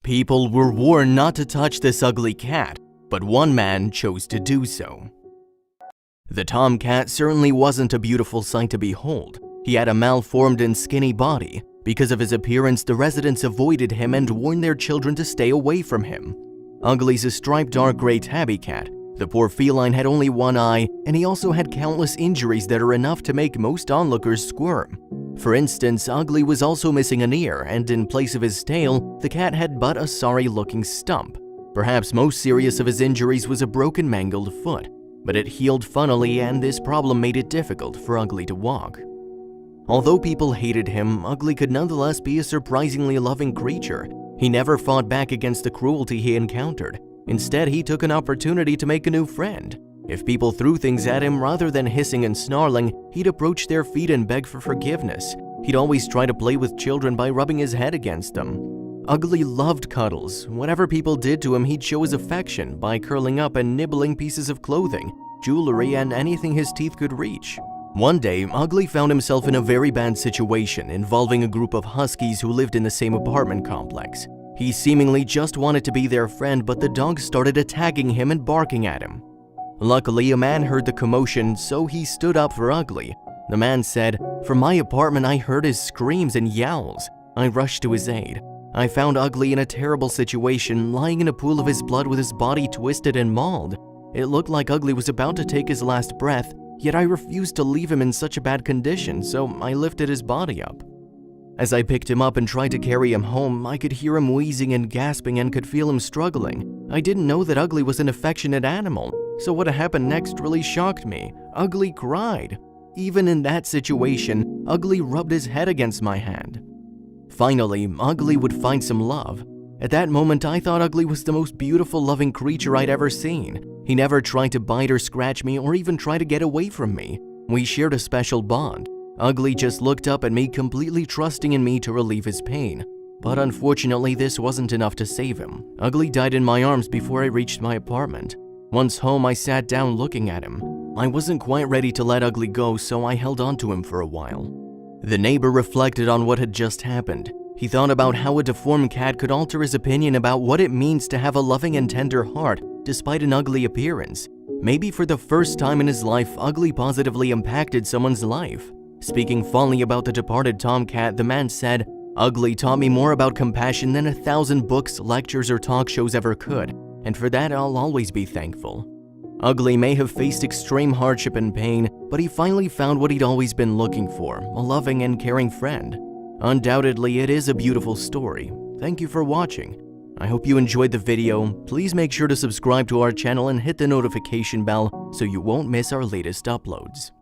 People were warned not to touch this ugly cat, but one man chose to do so. The tomcat certainly wasn't a beautiful sight to behold. He had a malformed and skinny body. Because of his appearance, the residents avoided him and warned their children to stay away from him. Ugly's a striped dark gray tabby cat. The poor feline had only one eye, and he also had countless injuries that are enough to make most onlookers squirm. For instance, Ugly was also missing an ear, and in place of his tail, the cat had but a sorry-looking stump. Perhaps most serious of his injuries was a broken, mangled foot, but it healed funnily, and this problem made it difficult for Ugly to walk. Although people hated him, Ugly could nonetheless be a surprisingly loving creature. He never fought back against the cruelty he encountered. Instead, he took an opportunity to make a new friend. If people threw things at him, rather than hissing and snarling, he'd approach their feet and beg for forgiveness. He'd always try to play with children by rubbing his head against them. Ugly loved cuddles. Whatever people did to him, he'd show his affection by curling up and nibbling pieces of clothing, jewelry, and anything his teeth could reach. One day, Ugly found himself in a very bad situation involving a group of huskies who lived in the same apartment complex. He seemingly just wanted to be their friend, but the dogs started attacking him and barking at him. Luckily, a man heard the commotion, so he stood up for Ugly. The man said, "From my apartment, I heard his screams and yowls. I rushed to his aid. I found Ugly in a terrible situation, lying in a pool of his blood with his body twisted and mauled. It looked like Ugly was about to take his last breath, yet I refused to leave him in such a bad condition, so I lifted his body up. As I picked him up and tried to carry him home, I could hear him wheezing and gasping and could feel him struggling. I didn't know that Ugly was an affectionate animal, so what happened next really shocked me. Ugly cried. Even in that situation, Ugly rubbed his head against my hand. Finally, Ugly would find some love. At that moment, I thought Ugly was the most beautiful, loving creature I'd ever seen. He never tried to bite or scratch me or even try to get away from me. We shared a special bond. Ugly just looked up at me, completely trusting in me to relieve his pain. But unfortunately, this wasn't enough to save him. Ugly died in my arms before I reached my apartment. Once home, I sat down looking at him. I wasn't quite ready to let Ugly go, so I held on to him for a while. The neighbor reflected on what had just happened. He thought about how a deformed cat could alter his opinion about what it means to have a loving and tender heart despite an ugly appearance. Maybe for the first time in his life, Ugly positively impacted someone's life. Speaking fondly about the departed tomcat, the man said, "Ugly taught me more about compassion than 1,000 books, lectures, or talk shows ever could, and for that I'll always be thankful." Ugly may have faced extreme hardship and pain, but he finally found what he'd always been looking for, a loving and caring friend. Undoubtedly, it is a beautiful story. Thank you for watching. I hope you enjoyed the video. Please make sure to subscribe to our channel and hit the notification bell so you won't miss our latest uploads.